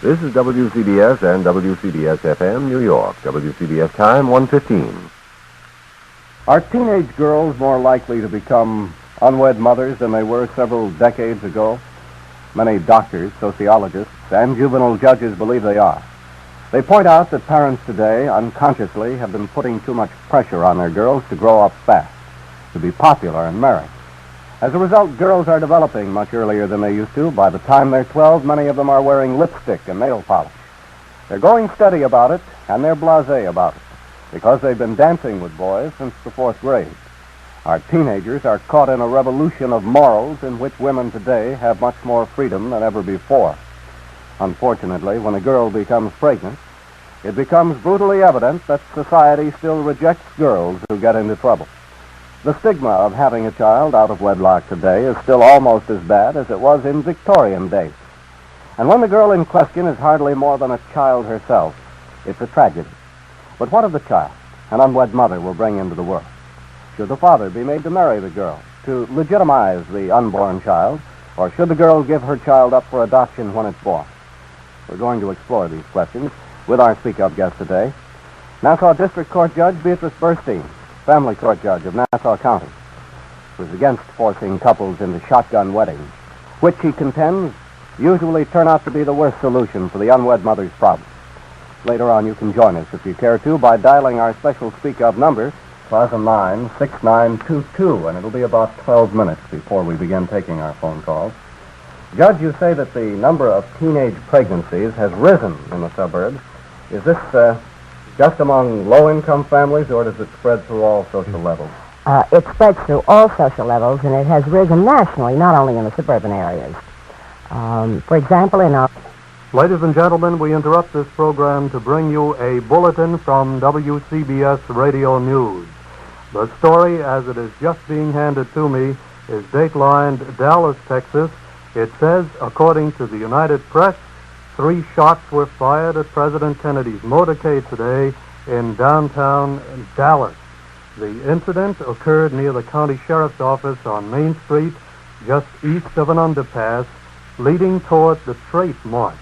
This is WCBS and WCBS-FM, New York. WCBS time, 1:15. Are teenage girls more likely to become unwed mothers than they were several decades ago? Many doctors, sociologists, and juvenile judges believe they are. They point out that parents today, unconsciously, have been putting too much pressure on their girls to grow up fast, to be popular and marry. As a result, girls are developing much earlier than they used to. By the time they're 12, many of them are wearing lipstick and nail polish. They're going steady about it, and they're blasé about it, because they've been dancing with boys since the 4th grade. Our teenagers are caught in a revolution of morals in which women today have much more freedom than ever before. Unfortunately, when a girl becomes pregnant, it becomes brutally evident that society still rejects girls who get into trouble. The stigma of having a child out of wedlock today is still almost as bad as it was in Victorian days. And when the girl in question is hardly more than a child herself, it's a tragedy. But what of the child an unwed mother will bring into the world? Should the father be made to marry the girl to legitimize the unborn child, or should the girl give her child up for adoption when it's born? We're going to explore these questions with our Speak-Up guest today, Nassau District Court Judge Beatrice Burstein, Family Court Judge of Nassau County, who is against forcing couples into shotgun weddings, which he contends usually turn out to be the worst solution for the unwed mother's problem. Later on, you can join us, if you care to, by dialing our special Speak-Up number, 509-6922, and it'll be about 12 minutes before we begin taking our phone calls. Judge, you say that the number of teenage pregnancies has risen in the suburbs. Is this just among low-income families, or does it spread through all social levels? It spreads through all social levels, and it has risen nationally, not only in the suburban areas. For example, in our... Ladies and gentlemen, we interrupt this program to bring you a bulletin from Wcbs-Radio News. The story, as it is just being handed to me, is datelined Dallas, Texas. It says, according to the United Press, 3 shots were fired at President Kennedy's motorcade today in downtown Dallas. The incident occurred near the county sheriff's office on Main Street, just east of an underpass, leading toward the Trade Mart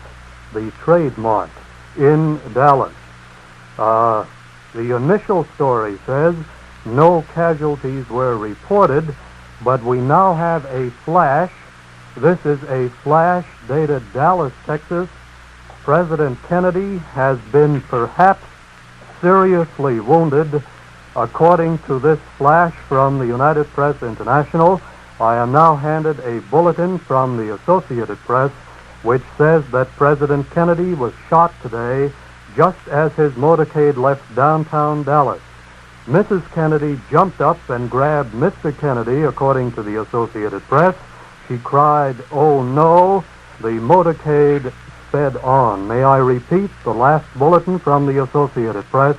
in Dallas. The initial story says no casualties were reported, but we now have a flash. This is a flash dated Dallas, Texas. President Kennedy has been perhaps seriously wounded. According to this flash from the United Press International, I am now handed a bulletin from the Associated Press which says that President Kennedy was shot today just as his motorcade left downtown Dallas. Mrs. Kennedy jumped up and grabbed Mr. Kennedy, according to the Associated Press. She cried, "Oh no!" The motorcade sped on. May I repeat the last bulletin from the Associated Press?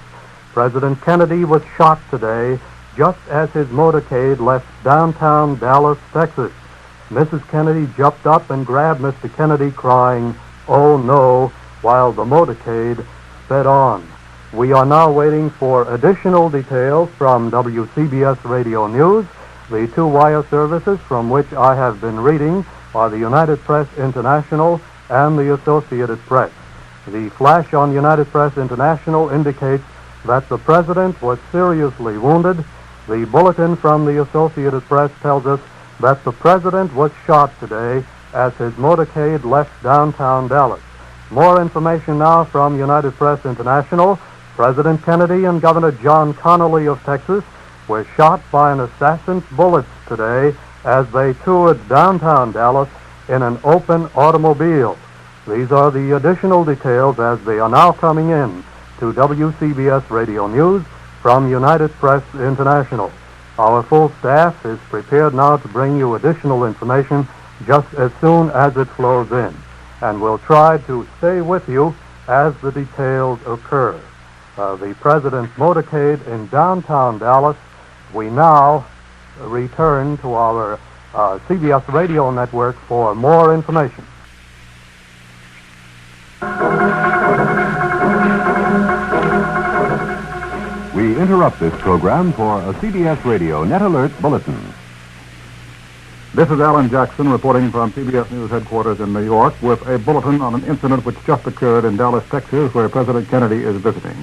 President Kennedy was shot today just as his motorcade left downtown Dallas, Texas. Mrs. Kennedy jumped up and grabbed Mr. Kennedy, crying, "Oh no," while the motorcade sped on. We are now waiting for additional details from WCBS-Radio News. The 2 wire services from which I have been reading are the United Press International and the Associated Press. The flash on United Press International indicates that the president was seriously wounded. The bulletin from the Associated Press tells us that the president was shot today as his motorcade left downtown Dallas. More information now from United Press International. President Kennedy and Governor John Connally of Texas were shot by an assassin's bullets today as they toured downtown Dallas in an open automobile. These are the additional details as they are now coming in to WCBS-Radio News from United Press International. Our full staff is prepared now to bring you additional information just as soon as it flows in, and we'll try to stay with you as the details occur. The president's motorcade in downtown Dallas. We now return to our CBS radio network for more information. We interrupt this program for a CBS Radio Net Alert Bulletin. This is Alan Jackson reporting from CBS News headquarters in New York with a bulletin on an incident which just occurred in Dallas, Texas, where President Kennedy is visiting.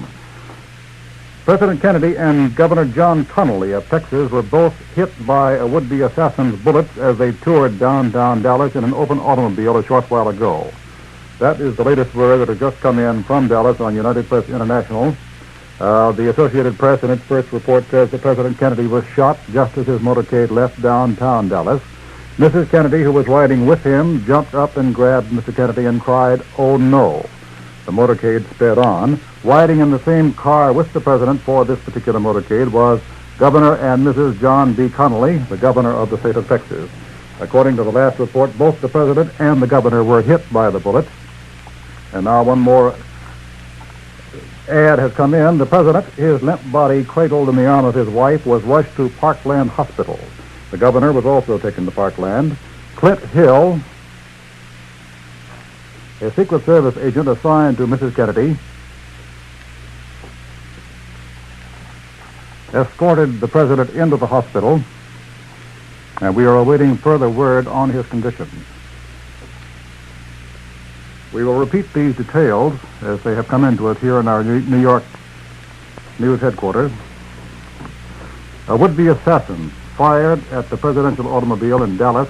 President Kennedy and Governor John Connally of Texas were both hit by a would-be assassin's bullets as they toured downtown Dallas in an open automobile a short while ago. That is the latest word that has just come in from Dallas on United Press International. The Associated Press in its first report says that President Kennedy was shot just as his motorcade left downtown Dallas. Mrs. Kennedy, who was riding with him, jumped up and grabbed Mr. Kennedy and cried, "Oh, no." The motorcade sped on. Riding in the same car with the president for this particular motorcade was Governor and Mrs. John B. Connally, the governor of the state of Texas. According to the last report, both the president and the governor were hit by the bullets. And now one more ad has come in. The president, his limp body cradled in the arm of his wife, was rushed to Parkland Hospital. The governor was also taken to Parkland. Clint Hill, a Secret Service agent assigned to Mrs. Kennedy, escorted the president into the hospital, and we are awaiting further word on his condition. We will repeat these details as they have come into us here in our New York News headquarters. A would-be assassin fired at the presidential automobile in Dallas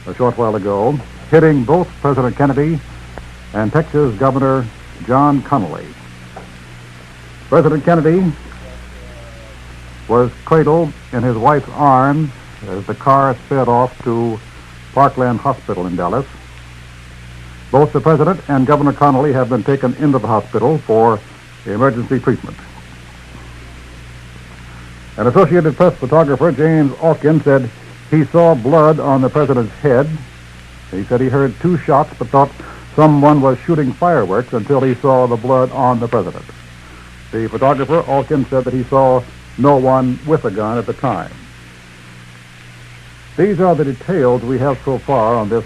a short while ago, hitting both President Kennedy and Texas Governor John Connally. President Kennedy was cradled in his wife's arms as the car sped off to Parkland Hospital in Dallas. Both the president and Governor Connally have been taken into the hospital for emergency treatment. An Associated Press photographer, James Alkin, said he saw blood on the president's head. He said he heard 2 shots but thought someone was shooting fireworks until he saw the blood on the president. The photographer, Alkin, said that he saw no one with a gun at the time. These are the details we have so far on this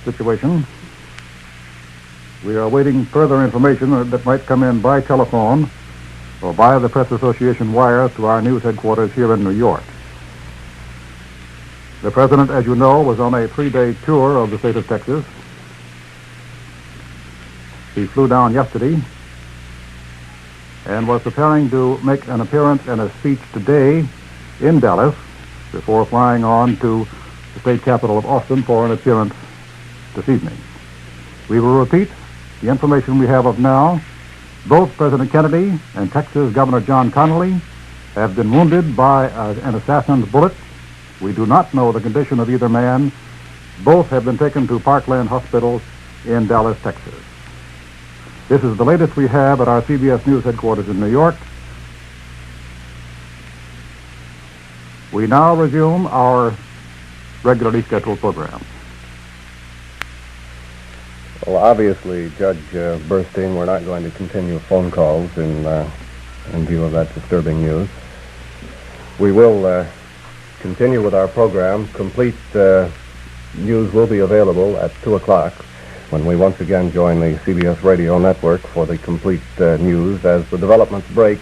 situation. We are awaiting further information that might come in by telephone or by the Press Association wires to our news headquarters here in New York. The president, as you know, was on a 3-day tour of the state of Texas. He flew down yesterday and was preparing to make an appearance and a speech today in Dallas before flying on to the state capital of Austin for an appearance this evening. We will repeat the information we have of now. Both President Kennedy and Texas Governor John Connally have been wounded by an assassin's bullet. We do not know the condition of either man. Both have been taken to Parkland Hospital in Dallas, Texas. This is the latest we have at our CBS News headquarters in New York. We now resume our regularly scheduled program. Well, obviously, Judge Burstein, we're not going to continue phone calls in view of that disturbing news. We will continue with our program. Complete news will be available at 2 o'clock when we once again join the CBS-Radio network for the complete news. As the developments break,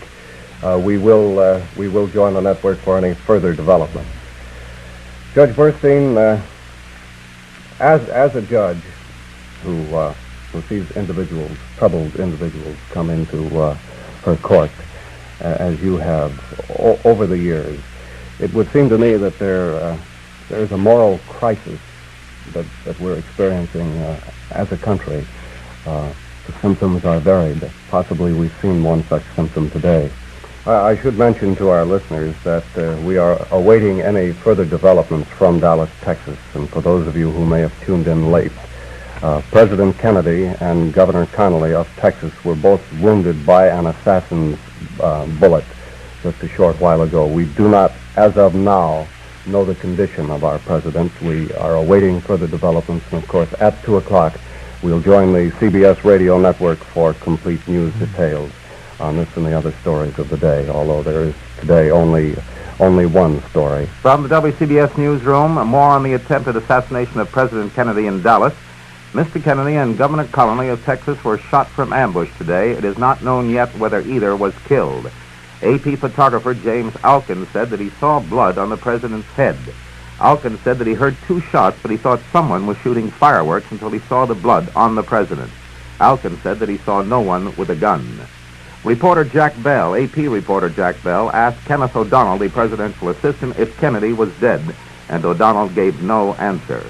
we will join the network for any further development. Judge Burstein, as a judge who sees troubled individuals come into her court, as you have over the years, it would seem to me that there is a moral crisis that we're experiencing as a country. The symptoms are varied. Possibly we've seen one such symptom today. I should mention to our listeners that we are awaiting any further developments from Dallas, Texas. And for those of you who may have tuned in late, President Kennedy and Governor Connally of Texas were both wounded by an assassin's bullet just a short while ago. We do not, as of now, know the condition of our president. We are awaiting further developments, and of course, at 2 o'clock, we'll join the CBS Radio network for complete news details on this and the other stories of the day, although there is today only one story. From the WCBS newsroom, more on the attempted assassination of President Kennedy in Dallas. Mr. Kennedy and Governor Connally of Texas were shot from ambush today. It is not known yet whether either was killed. AP photographer James Alkin said that he saw blood on the president's head. Alkin said that he heard 2 shots, but he thought someone was shooting fireworks until he saw the blood on the president. Alkin said that he saw no one with a gun. Reporter Jack Bell, AP reporter Jack Bell, asked Kenneth O'Donnell, the presidential assistant, if Kennedy was dead, and O'Donnell gave no answer.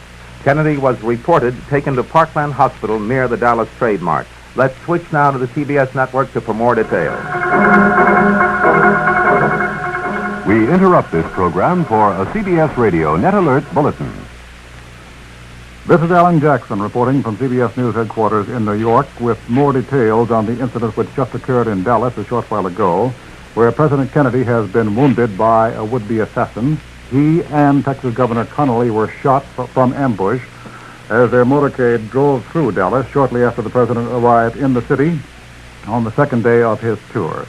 Kennedy was reported taken to Parkland Hospital near the Dallas Trade Mart. Let's switch now to the CBS network for more details. We interrupt this program for a CBS-Radio Net Alert Bulletin. This is Alan Jackson reporting from CBS News headquarters in New York with more details on the incident which just occurred in Dallas a short while ago, where President Kennedy has been wounded by a would-be assassin. He and Texas Governor Connally were shot from ambush as their motorcade drove through Dallas shortly after the president arrived in the city on the second day of his tour.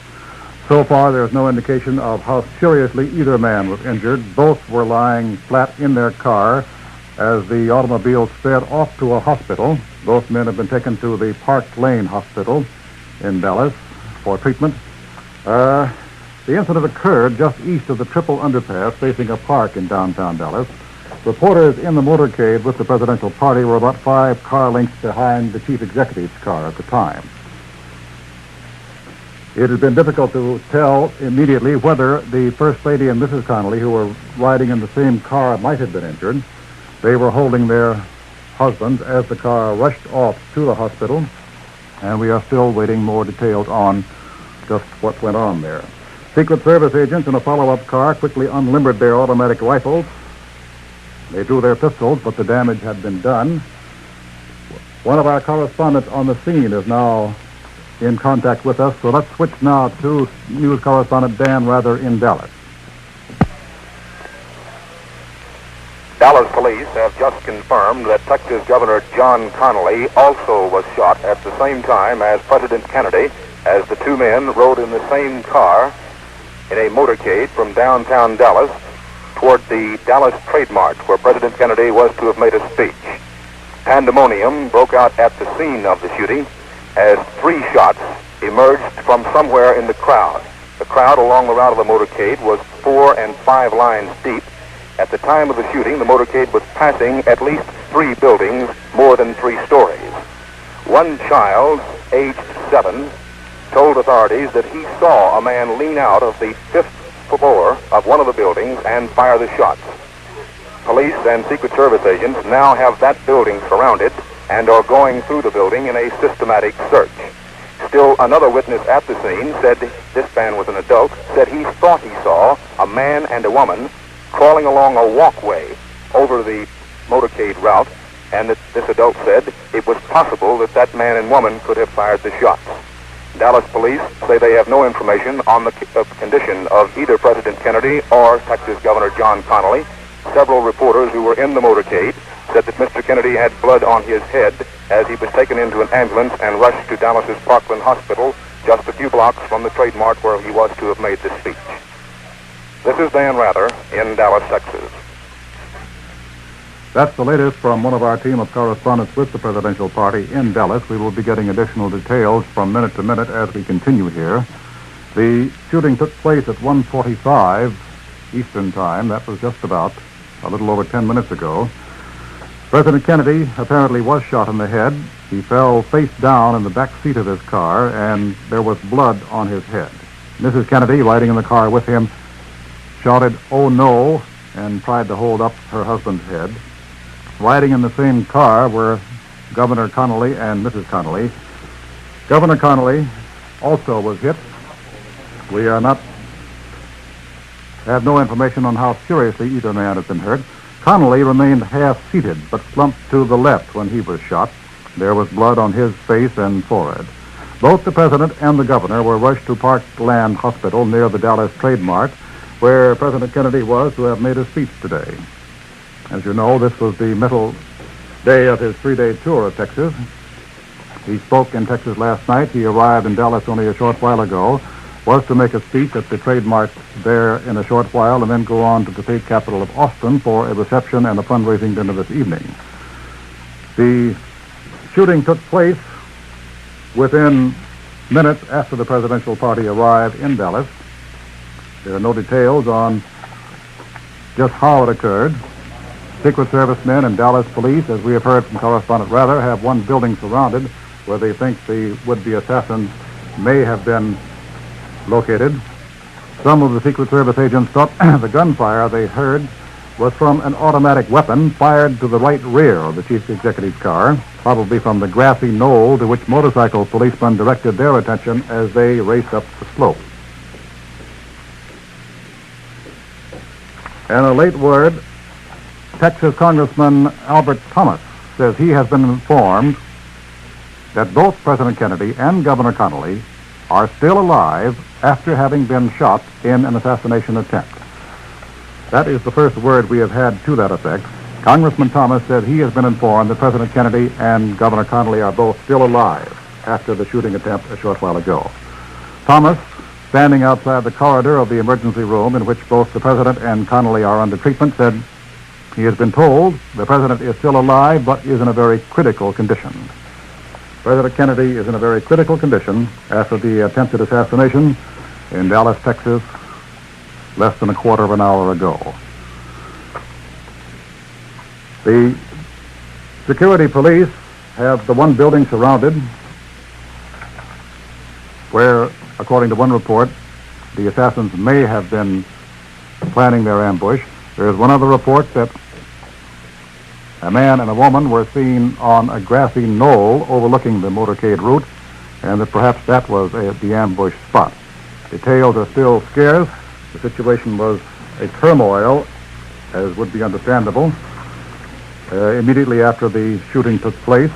So far, there is no indication of how seriously either man was injured. Both were lying flat in their car as the automobile sped off to a hospital. Both men have been taken to the Park Lane Hospital in Dallas for treatment. The incident occurred just east of the triple underpass facing a park in downtown Dallas. Reporters in the motorcade with the presidential party were about 5 car lengths behind the chief executive's car at the time. It has been difficult to tell immediately whether the First Lady and Mrs. Connally, who were riding in the same car, might have been injured. They were holding their husbands as the car rushed off to the hospital, and we are still waiting more details on just what went on there. Secret Service agents in a follow-up car quickly unlimbered their automatic rifles. They drew their pistols, but the damage had been done. One of our correspondents on the scene is now in contact with us, so let's switch now to news correspondent Dan Rather in Dallas. Dallas police have just confirmed that Texas Governor John Connally also was shot at the same time as President Kennedy, as the 2 men rode in the same car in a motorcade from downtown Dallas toward the Dallas Trade Mart, where President Kennedy was to have made a speech. Pandemonium broke out at the scene of the shooting as 3 shots emerged from somewhere in the crowd. The crowd along the route of the motorcade was 4 and 5 lines deep. At the time of the shooting, the motorcade was passing at least 3 buildings, more than 3 stories. One child, aged 7, told authorities that he saw a man lean out of the 5th floor of one of the buildings and fire the shots. Police and Secret Service agents now have that building surrounded and are going through the building in a systematic search. Still, another witness at the scene said this man was an adult, said he thought he saw a man and a woman crawling along a walkway over the motorcade route, and that this adult said it was possible that that man and woman could have fired the shots. Dallas police say they have no information on the condition of either President Kennedy or Texas Governor John Connally. Several reporters who were in the motorcade said that Mr. Kennedy had blood on his head as he was taken into an ambulance and rushed to Dallas's Parkland Hospital, just a few blocks from the Trade Mart where he was to have made the speech. This is Dan Rather in Dallas, Texas. That's the latest from one of our team of correspondents with the presidential party in Dallas. We will be getting additional details from minute to minute as we continue here. The shooting took place at 1:45 Eastern Time. That was just about a little over 10 minutes ago. President Kennedy apparently was shot in the head. He fell face down in the back seat of his car, and there was blood on his head. Mrs. Kennedy, riding in the car with him, shouted, "Oh no," and tried to hold up her husband's head. Riding in the same car were Governor Connally and Mrs. Connally. Governor Connally also was hit. We have no information on how seriously either man has been hurt. Connally remained half-seated, but slumped to the left when he was shot. There was blood on his face and forehead. Both the president and the governor were rushed to Parkland Hospital near the Dallas Trade Mart, where President Kennedy was to have made a speech today. As you know, this was the middle day of his 3-day tour of Texas. He spoke in Texas last night. He arrived in Dallas only a short while ago, was to make a speech at the Trade Mart there in a short while, and then go on to the state capital of Austin for a reception and a fundraising dinner this evening. The shooting took place within minutes after the presidential party arrived in Dallas. There are no details on just how it occurred. Secret Service men and Dallas police, as we have heard from Correspondent Rather, have one building surrounded where they think the would-be assassins may have been located. Some of the Secret Service agents thought the gunfire they heard was from an automatic weapon fired to the right rear of the chief executive's car, probably from the grassy knoll to which motorcycle policemen directed their attention as they raced up the slope. And a late word, Texas Congressman Albert Thomas says he has been informed that both President Kennedy and Governor Connally are still alive after having been shot in an assassination attempt. That is the first word we have had to that effect. Congressman Thomas said he has been informed that President Kennedy and Governor Connally are both still alive after the shooting attempt a short while ago. Thomas, standing outside the corridor of the emergency room in which both the President and Connally are under treatment, said he has been told the President is still alive but is in a very critical condition. President Kennedy is in a very critical condition after the attempted assassination in Dallas, Texas, less than a quarter of an hour ago. The security police have the one building surrounded where, according to one report, the assassins may have been planning their ambush. There is one other report that a man and a woman were seen on a grassy knoll overlooking the motorcade route, and that perhaps that was the ambush spot. Details are still scarce. The situation was a turmoil, as would be understandable, immediately after the shooting took place.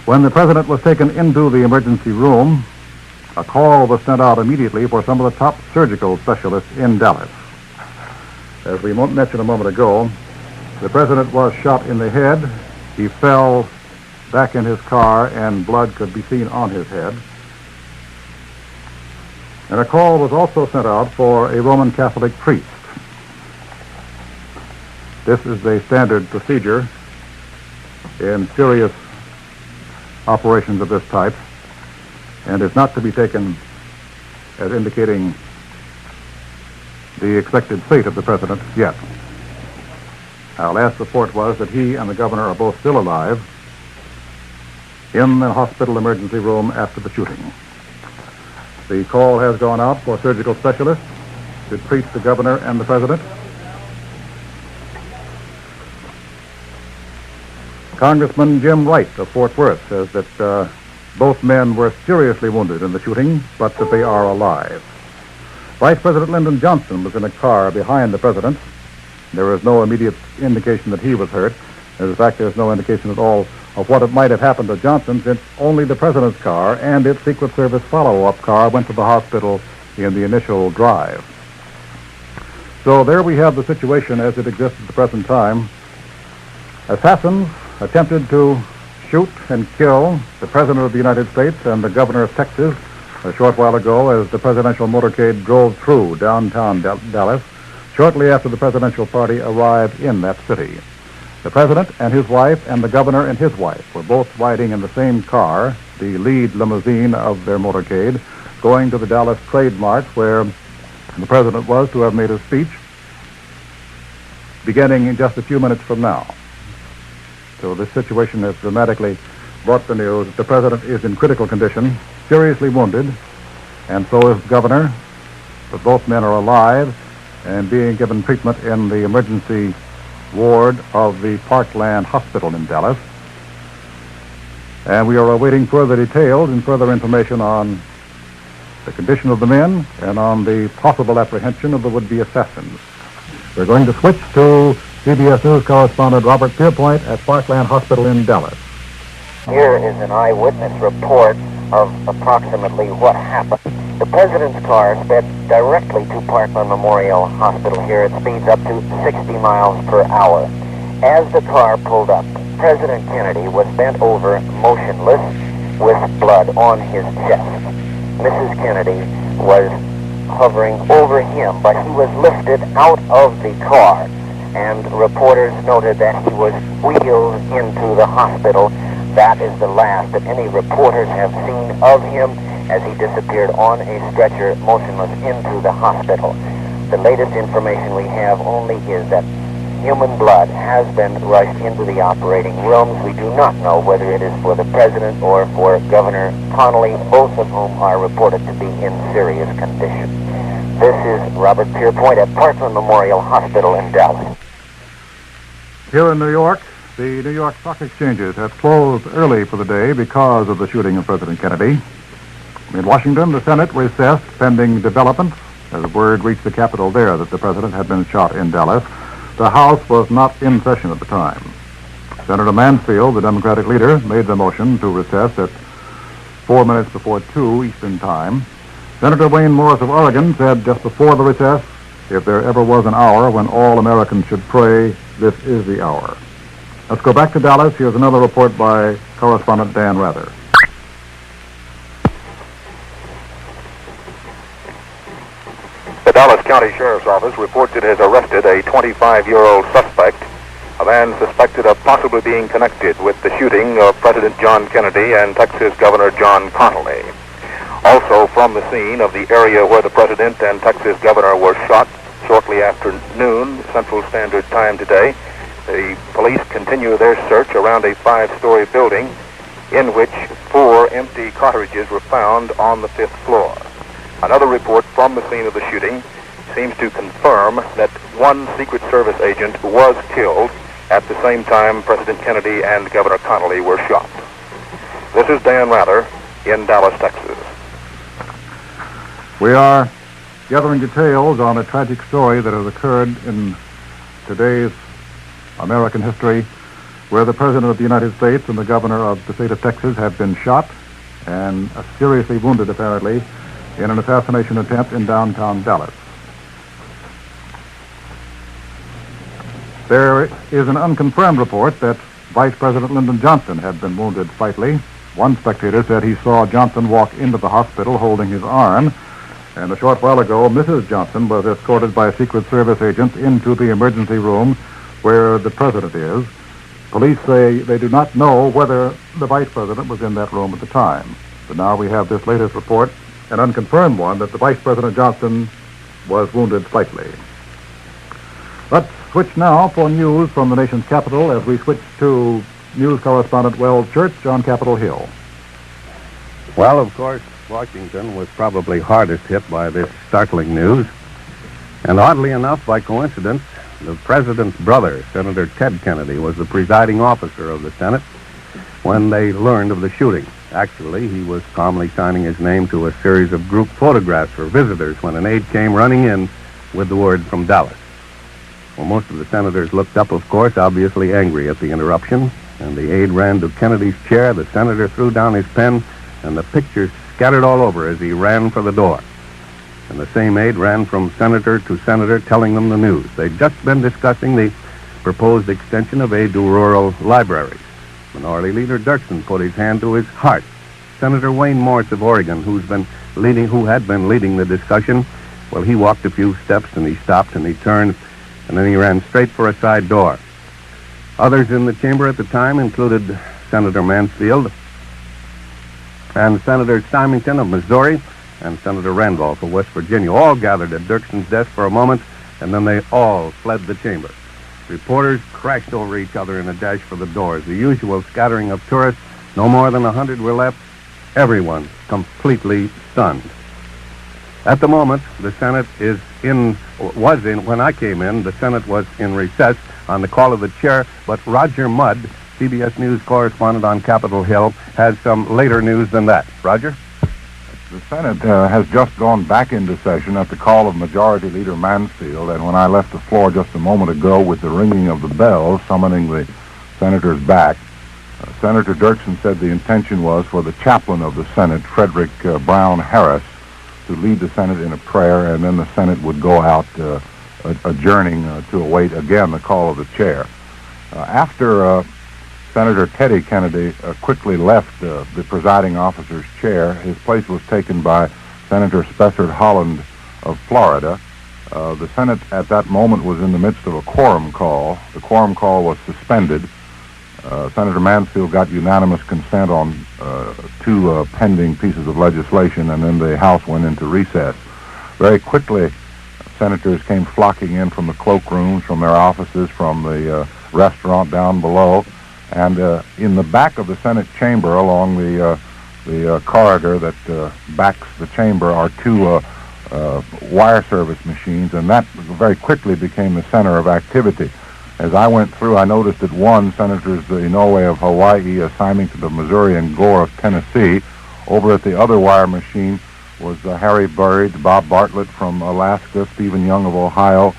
When the President was taken into the emergency room, a call was sent out immediately for some of the top surgical specialists in Dallas. As we mentioned a moment ago, the President was shot in the head. He fell back in his car, and blood could be seen on his head. And a call was also sent out for a Roman Catholic priest. This is the standard procedure in serious operations of this type, and is not to be taken as indicating the expected fate of the President yet. Our last report was that he and the governor are both still alive in the hospital emergency room after the shooting. The call has gone out for surgical specialists to treat the governor and the President. Congressman Jim Wright of Fort Worth says that both men were seriously wounded in the shooting, but that they are alive. Vice President Lyndon Johnson was in a car behind the President. There is no immediate indication that he was hurt. In fact, there's no indication at all of what might have happened to Johnson, since only the President's car and its Secret Service follow-up car went to the hospital in the initial drive. So there we have the situation as it exists at the present time. Assassins attempted to shoot and kill the President of the United States and the Governor of Texas a short while ago as the presidential motorcade drove through downtown Dallas shortly after the presidential party arrived in that city. The President and his wife and the Governor and his wife were both riding in the same car, the lead limousine of their motorcade, going to the Dallas Trade Mart where the President was to have made a speech beginning in just a few minutes from now. So this situation has dramatically brought the news that the President is in critical condition, seriously wounded, and so is the Governor. But both men are alive and being given treatment in the emergency ward of the Parkland Hospital in Dallas. And we are awaiting further details and further information on the condition of the men and on the possible apprehension of the would-be assassins. We're going to switch to CBS News correspondent Robert Pierpoint at Parkland Hospital in Dallas. Here is an eyewitness report of approximately what happened. The President's car sped directly to Parkland Memorial Hospital here at speeds up to 60 miles per hour. As the car pulled up, President Kennedy was bent over, motionless, with blood on his chest. Mrs. Kennedy was hovering over him, but he was lifted out of the car, and reporters noted that he was wheeled into the hospital. That is the last that any reporters have seen of him, as he disappeared on a stretcher, motionless, into the hospital. The latest information we have only is that human blood has been rushed into the operating rooms. We do not know whether it is for the President or for Governor Connolly, both of whom are reported to be in serious condition. This is Robert Pierpoint at Parkland Memorial Hospital in Dallas. Here in New York, the New York stock exchanges have closed early for the day because of the shooting of President Kennedy. In Washington, the Senate recessed pending developments. As word reached the Capitol there that the president had been shot in Dallas, the House was not in session at the time. Senator Mansfield, the Democratic leader, made the motion to recess at 4 minutes before 2 Eastern Time. Senator Wayne Morris of Oregon said just before the recess, if there ever was an hour when all Americans should pray, this is the hour. Let's go back to Dallas. Here's another report by correspondent Dan Rather. The Dallas County Sheriff's Office reports it has arrested a 25-year-old suspect, a man suspected of possibly being connected with the shooting of President John Kennedy and Texas Governor John Connolly. Also from the scene of the area where the President and Texas Governor were shot shortly after noon Central Standard Time today, the police continue their search around a 5-story building in which 4 empty cartridges were found on the 5th floor. Another report from the scene of the shooting seems to confirm that one Secret Service agent was killed at the same time President Kennedy and Governor Connolly were shot. This is Dan Rather in Dallas, Texas. We are gathering details on a tragic story that has occurred in today's American history, where the President of the United States and the Governor of the state of Texas have been shot and seriously wounded, apparently, in an assassination attempt in downtown Dallas. There is an unconfirmed report that Vice President Lyndon Johnson had been wounded slightly. One spectator said he saw Johnson walk into the hospital holding his arm, and a short while ago, Mrs. Johnson was escorted by Secret Service agents into the emergency room where the President is. Police say they do not know whether the Vice President was in that room at the time. But now we have this latest report, an unconfirmed one, that the Vice President Johnson was wounded slightly. Let's switch now for news from the nation's capital as we switch to news correspondent Wells Church on Capitol Hill. Well, of course, Washington was probably hardest hit by this startling news. And oddly enough, by coincidence, the president's brother, Senator Ted Kennedy, was the presiding officer of the Senate when they learned of the shooting. Actually, he was calmly signing his name to a series of group photographs for visitors when an aide came running in with the word from Dallas. Well, most of the senators looked up, of course, obviously angry at the interruption, and the aide ran to Kennedy's chair. The senator threw down his pen, and the pictures scattered all over as he ran for the door. And the same aide ran from senator to senator telling them the news. They'd just been discussing the proposed extension of aid to rural libraries. Minority Leader Dirksen put his hand to his heart. Senator Wayne Morris of Oregon, who had been leading the discussion, well, he walked a few steps and he stopped and he turned, and then he ran straight for a side door. Others in the chamber at the time included Senator Mansfield and Senator Symington of Missouri and Senator Randolph of West Virginia, all gathered at Dirksen's desk for a moment, and then they all fled the chamber. Reporters crashed over each other in a dash for the doors. The usual scattering of tourists, no more than 100 were left. Everyone completely stunned. At the moment, the Senate when I came in, the Senate was in recess on the call of the chair, but Roger Mudd, CBS News correspondent on Capitol Hill, has some later news than that. Roger? The Senate has just gone back into session at the call of Majority Leader Mansfield, and when I left the floor just a moment ago with the ringing of the bell summoning the senators back, Senator Dirksen said the intention was for the chaplain of the Senate, Frederick Brown Harris, to lead the Senate in a prayer, and then the Senate would go out adjourning to await again the call of the chair. After Senator Teddy Kennedy quickly left the presiding officer's chair, his place was taken by Senator Spessard Holland of Florida. The Senate at that moment was in the midst of a quorum call. The quorum call was suspended. Senator Mansfield got unanimous consent on 2 pending pieces of legislation, and then the House went into recess. Very quickly, senators came flocking in from the cloakrooms, from their offices, from the restaurant down below. And in the back of the Senate chamber, along the corridor that backs the chamber, are two wire service machines, and that very quickly became the center of activity. As I went through, I noticed that one, Senators Inouye of Hawaii, Symington of Missouri, and Gore of Tennessee. Over at the other wire machine was Harry Burridge, Bob Bartlett from Alaska, Stephen Young of Ohio,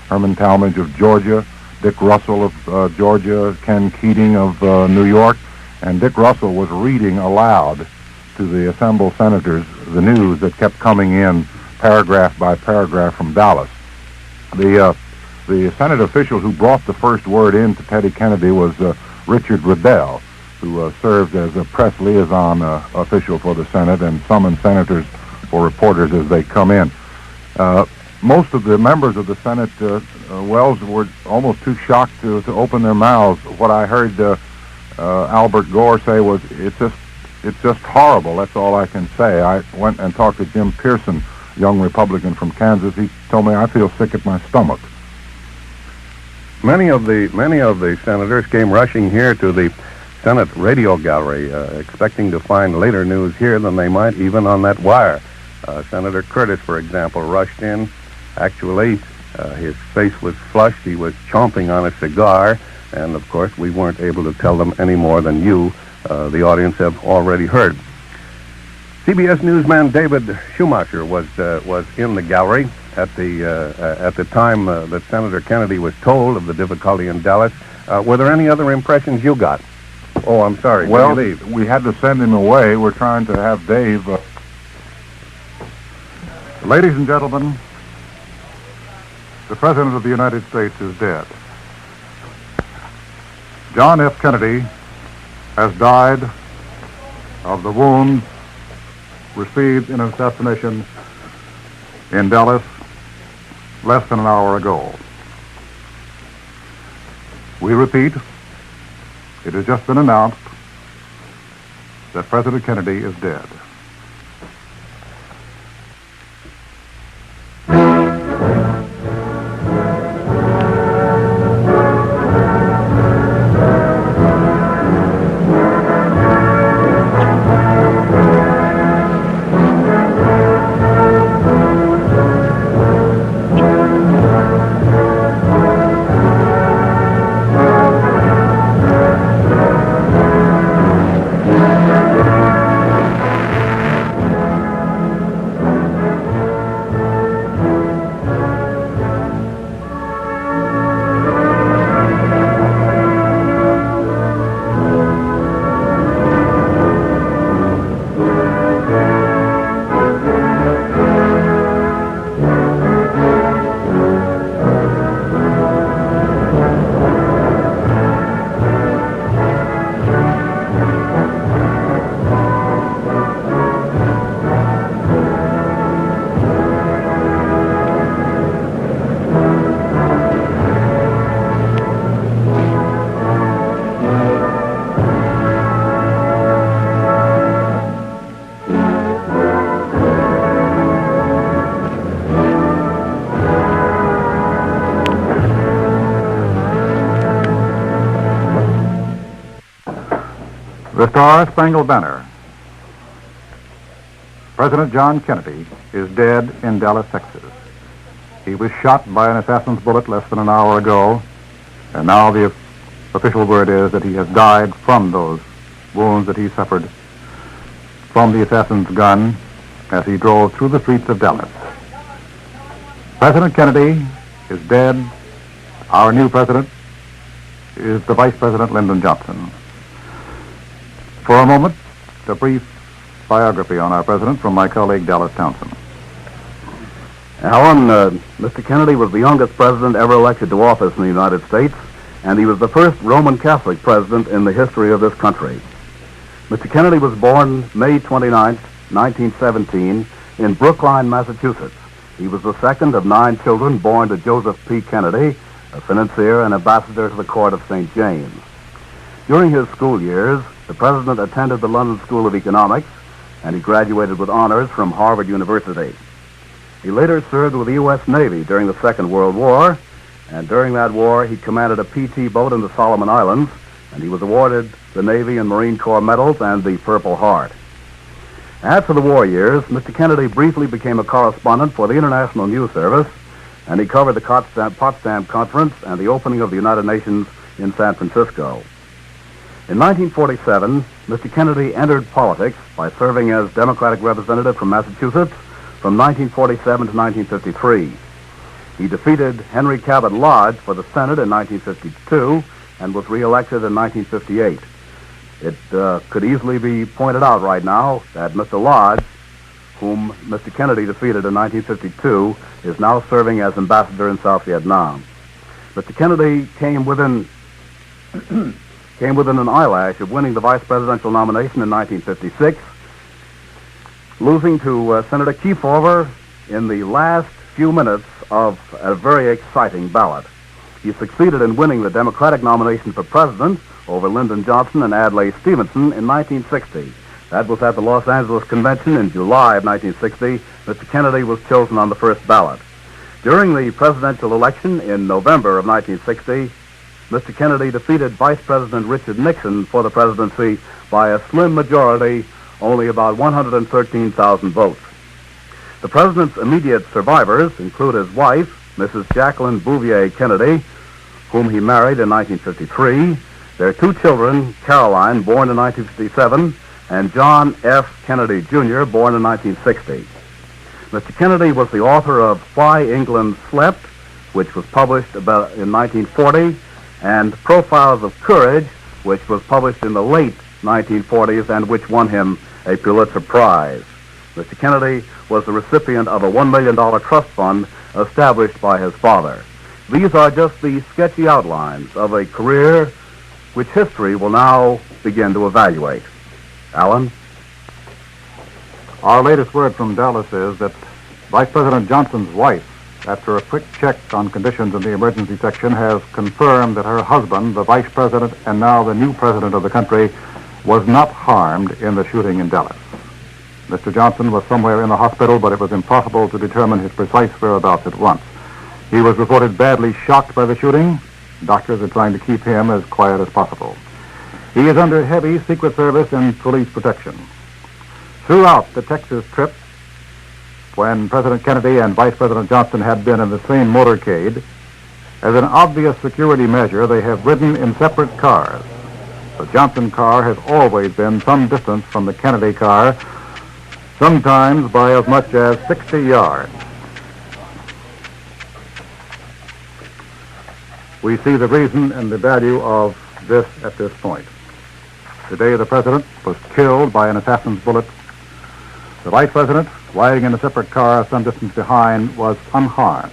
Herman Talmadge of Georgia, Dick Russell of Georgia, Ken Keating of New York, and Dick Russell was reading aloud to the assembled senators the news that kept coming in paragraph by paragraph from Dallas. The Senate official who brought the first word in to Teddy Kennedy was Richard Riddell, who served as a press liaison official for the Senate and summoned senators for reporters as they come in. Most of the members of the Senate, Wells, were almost too shocked to open their mouths. What I heard Albert Gore say was, it's just horrible, that's all I can say. I went and talked to Jim Pearson, young Republican from Kansas. He told me, I feel sick at my stomach. Many of the senators came rushing here to the Senate radio gallery, expecting to find later news here than they might even on that wire. Senator Curtis, for example, rushed in. Actually, his face was flushed. He was chomping on a cigar, and of course, we weren't able to tell them any more than you, the audience, have already heard. CBS newsman David Schumacher was in the gallery at the time that Senator Kennedy was told of the difficulty in Dallas. Were there any other impressions you got? Oh, I'm sorry. Well, we had to send him away. We're trying to have Dave. Ladies and gentlemen, the President of the United States is dead. John F. Kennedy has died of the wounds received in an assassination in Dallas less than an hour ago. We repeat, it has just been announced that President Kennedy is dead. The Star-Spangled Banner. President John Kennedy is dead in Dallas, Texas. He was shot by an assassin's bullet less than an hour ago, and now the official word is that he has died from those wounds that he suffered from the assassin's gun as he drove through the streets of Dallas. President Kennedy is dead. Our new president is the Vice President Lyndon Johnson. For a moment, a brief biography on our president from my colleague Dallas Townsend. Alan, Mr. Kennedy was the youngest president ever elected to office in the United States, and he was the first Roman Catholic president in the history of this country. Mr. Kennedy was born May 29, 1917, in Brookline, Massachusetts. He was the second of 9 children born to Joseph P. Kennedy, a financier and ambassador to the court of St. James. During his school years, the president attended the London School of Economics, and he graduated with honors from Harvard University. He later served with the U.S. Navy during the Second World War, and during that war he commanded a PT boat in the Solomon Islands, and he was awarded the Navy and Marine Corps medals and the Purple Heart. After the war years, Mr. Kennedy briefly became a correspondent for the International News Service, and he covered the Potsdam Conference and the opening of the United Nations in San Francisco. In 1947, Mr. Kennedy entered politics by serving as Democratic representative from Massachusetts from 1947 to 1953. He defeated Henry Cabot Lodge for the Senate in 1952 and was reelected in 1958. It could easily be pointed out right now that Mr. Lodge, whom Mr. Kennedy defeated in 1952, is now serving as ambassador in South Vietnam. Mr. Kennedy came within an eyelash of winning the vice presidential nomination in 1956, losing to Senator Kefauver in the last few minutes of a very exciting ballot. He succeeded in winning the Democratic nomination for president over Lyndon Johnson and Adlai Stevenson in 1960. That was at the Los Angeles Convention in July of 1960. Mr. Kennedy was chosen on the first ballot. During the presidential election in November of 1960, Mr. Kennedy defeated Vice President Richard Nixon for the presidency by a slim majority, only about 113,000 votes. The president's immediate survivors include his wife, Mrs. Jacqueline Bouvier Kennedy, whom he married in 1953, their two children, Caroline, born in 1957, and John F. Kennedy, Jr., born in 1960. Mr. Kennedy was the author of Why England Slept, which was published in 1940, and Profiles of Courage, which was published in the late 1940s and which won him a Pulitzer Prize. Mr. Kennedy was the recipient of a $1 million trust fund established by his father. These are just the sketchy outlines of a career which history will now begin to evaluate. Alan? Our latest word from Dallas is that Vice President Johnson's wife, after a quick check on conditions in the emergency section, has confirmed that her husband, the vice president and now the new president of the country, was not harmed in the shooting in Dallas. Mr. Johnson was somewhere in the hospital, but it was impossible to determine his precise whereabouts at once. He was reported badly shocked by the shooting. Doctors are trying to keep him as quiet as possible. He is under heavy Secret Service and police protection. Throughout the Texas trip, when President Kennedy and Vice President Johnson had been in the same motorcade, as an obvious security measure, they have ridden in separate cars. The Johnson car has always been some distance from the Kennedy car, sometimes by as much as 60 yards. We see the reason and the value of this at this point. Today, the president was killed by an assassin's bullet. The vice president, riding in a separate car some distance behind, was unharmed.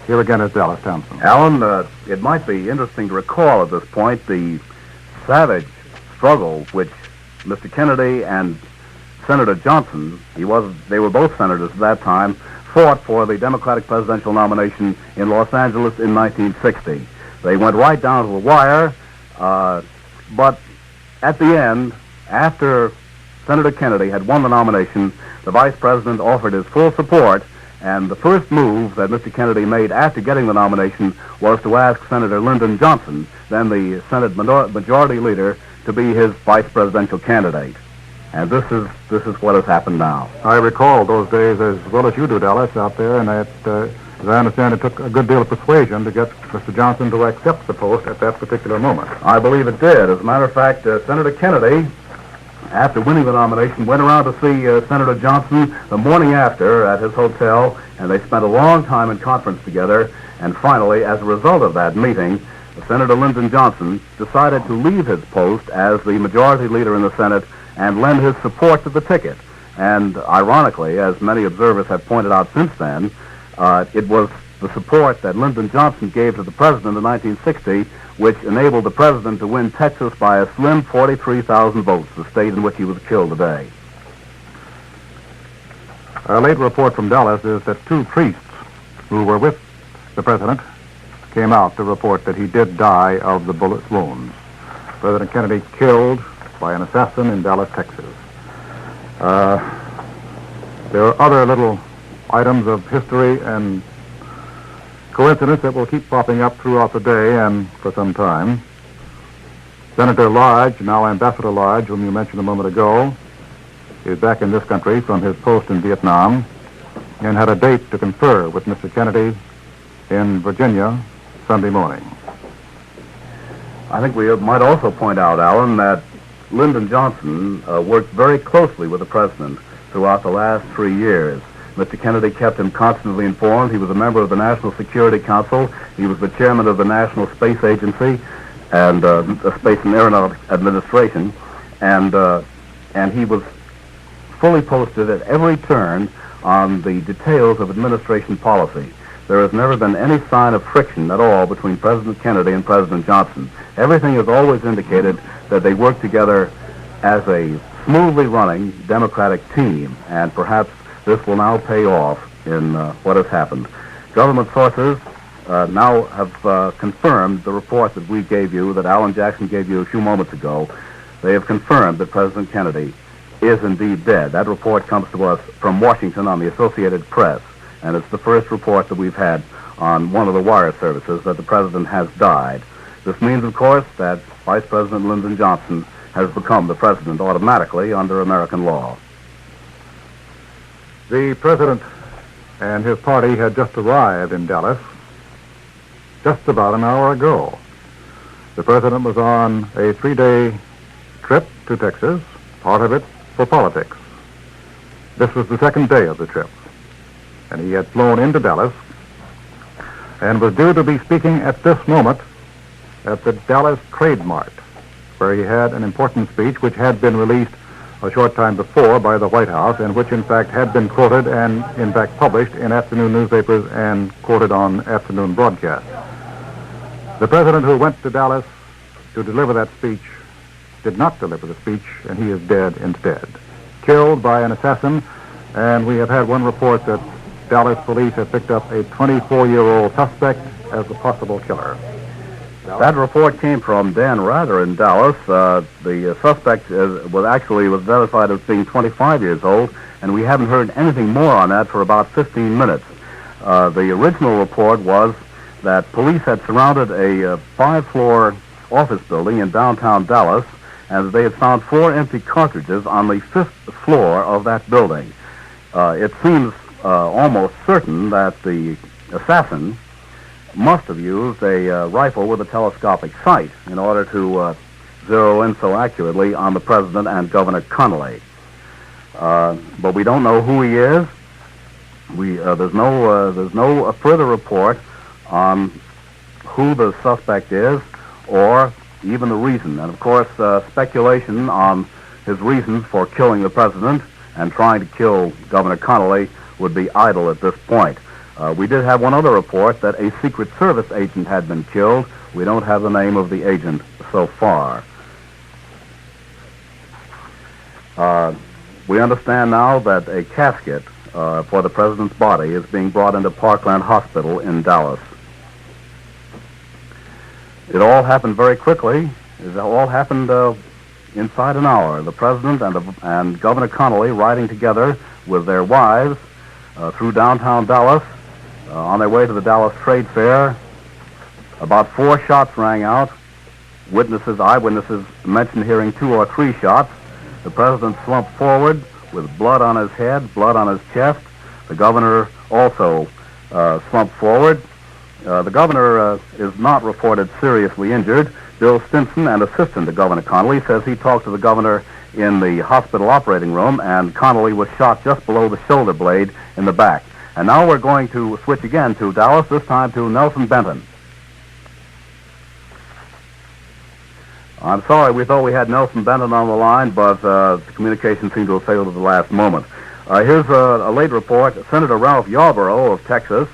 Here again is Dallas Thompson. Alan, it might be interesting to recall at this point the savage struggle which Mr. Kennedy and Senator Johnson, they were both senators at that time, fought for the Democratic presidential nomination in Los Angeles in 1960. They went right down to the wire, but at the end, after Senator Kennedy had won the nomination, the vice president offered his full support, and the first move that Mr. Kennedy made after getting the nomination was to ask Senator Lyndon Johnson, then the Senate Majority Leader, to be his vice presidential candidate. And this is what has happened now. I recall those days as well as you do, Dallas, out there, and that, as I understand, it took a good deal of persuasion to get Mr. Johnson to accept the post at that particular moment. I believe it did. As a matter of fact, Senator Kennedy, after winning the nomination, went around to see Senator Johnson the morning after at his hotel, and they spent a long time in conference together. And finally, as a result of that meeting, Senator Lyndon Johnson decided to leave his post as the Majority Leader in the Senate and lend his support to the ticket. And ironically, as many observers have pointed out since then, it was the support that Lyndon Johnson gave to the president in 1960 which enabled the president to win Texas by a slim 43,000 votes, the state in which he was killed today. Our late report from Dallas is that two priests who were with the president came out to report that he did die of the bullet wounds. President Kennedy killed by an assassin in Dallas, Texas. There are other little items of history and coincidence that will keep popping up throughout the day and for some time. Senator Lodge, now Ambassador Lodge, whom you mentioned a moment ago, is back in this country from his post in Vietnam and had a date to confer with Mr. Kennedy in Virginia Sunday morning. I think we might also point out, Alan, that Lyndon Johnson worked very closely with the president throughout the last 3 years. Mr. Kennedy kept him constantly informed. He was a member of the National Security Council. He was the chairman of the National Space Agency and the Space and Aeronautics Administration, and he was fully posted at every turn on the details of administration policy. There has never been any sign of friction at all between President Kennedy and President Johnson. Everything has always indicated that they work together as a smoothly running Democratic team, and perhaps this will now pay off in what has happened. Government sources now have confirmed the report that we gave you, that Alan Jackson gave you a few moments ago. They have confirmed that President Kennedy is indeed dead. That report comes to us from Washington on the Associated Press, and it's the first report that we've had on one of the wire services that the president has died. This means, of course, that Vice President Lyndon Johnson has become the president automatically under American law. The president and his party had just arrived in Dallas just about an hour ago. The president was on a 3-day trip to Texas, part of it for politics. This was the second day of the trip, and he had flown into Dallas and was due to be speaking at this moment at the Dallas Trade Mart, where he had an important speech which had been released a short time before by the White House, and which in fact had been quoted and in fact published in afternoon newspapers and quoted on afternoon broadcasts. The president who went to Dallas to deliver that speech did not deliver the speech, and he is dead instead, killed by an assassin, and we have had one report that Dallas police have picked up a 24-year-old suspect as the possible killer. That report came from Dan Rather in Dallas. The suspect was identified as being 25 years old, and we haven't heard anything more on that for about 15 minutes. The original report was that police had surrounded a 5-floor office building in downtown Dallas, and they had found 4 empty cartridges on the 5th floor of that building. It seems almost certain that the assassin must have used a rifle with a telescopic sight in order to zero in so accurately on the president and Governor Connolly. But we don't know who he is. There's no further report on who the suspect is or even the reason. And of course, speculation on his reasons for killing the president and trying to kill Governor Connolly would be idle at this point. We did have one other report that a Secret Service agent had been killed. We don't have the name of the agent so far. We understand now that a casket for the president's body is being brought into Parkland Hospital in Dallas. It all happened very quickly. It all happened inside an hour. The president and Governor Connolly riding together with their wives through downtown Dallas on their way to the Dallas Trade Fair. About 4 shots rang out. Eyewitnesses mentioned hearing 2 or 3 shots. The president slumped forward with blood on his head, blood on his chest. The governor also slumped forward. The governor is not reported seriously injured. Bill Stinson, an assistant to Governor Connolly, says he talked to the governor in the hospital operating room, and Connolly was shot just below the shoulder blade in the back. And now we're going to switch again to Dallas, this time to Nelson Benton. I'm sorry, we thought we had Nelson Benton on the line, but the communication seemed to have failed at the last moment. Here's a late report. Senator Ralph Yarborough of Texas,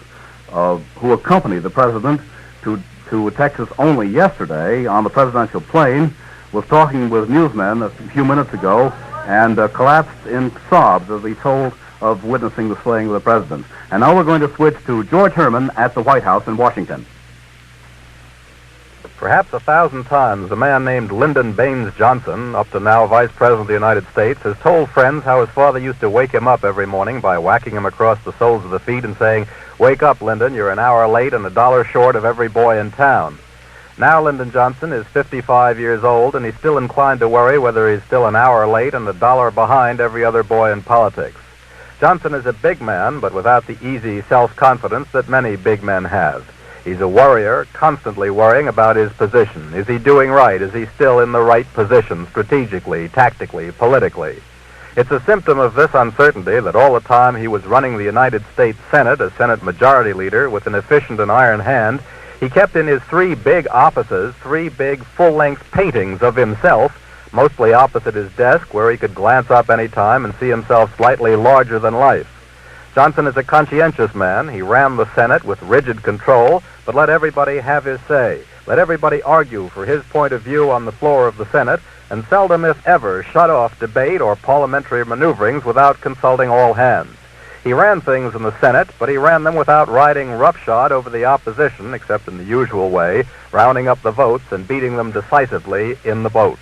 who accompanied the president to Texas only yesterday on the presidential plane, was talking with newsmen a few minutes ago and collapsed in sobs as he told of witnessing the slaying of the president. And now we're going to switch to George Herman at the White House in Washington. Perhaps 1,000 times, a man named Lyndon Baines Johnson, up to now Vice President of the United States, has told friends how his father used to wake him up every morning by whacking him across the soles of the feet and saying, "Wake up, Lyndon, you're an hour late and $1 short of every boy in town." Now Lyndon Johnson is 55 years old, and he's still inclined to worry whether he's still an hour late and $1 behind every other boy in politics. Johnson is a big man, but without the easy self-confidence that many big men have. He's a worrier, constantly worrying about his position. Is he doing right? Is he still in the right position, strategically, tactically, politically? It's a symptom of this uncertainty that all the time he was running the United States Senate as Senate Majority Leader with an efficient and iron hand, he kept in his 3 big offices 3 big full-length paintings of himself, mostly opposite his desk, where he could glance up any time and see himself slightly larger than life. Johnson is a conscientious man. He ran the Senate with rigid control, but let everybody have his say. Let everybody argue for his point of view on the floor of the Senate, and seldom, if ever, shut off debate or parliamentary maneuverings without consulting all hands. He ran things in the Senate, but he ran them without riding roughshod over the opposition, except in the usual way, rounding up the votes and beating them decisively in the vote.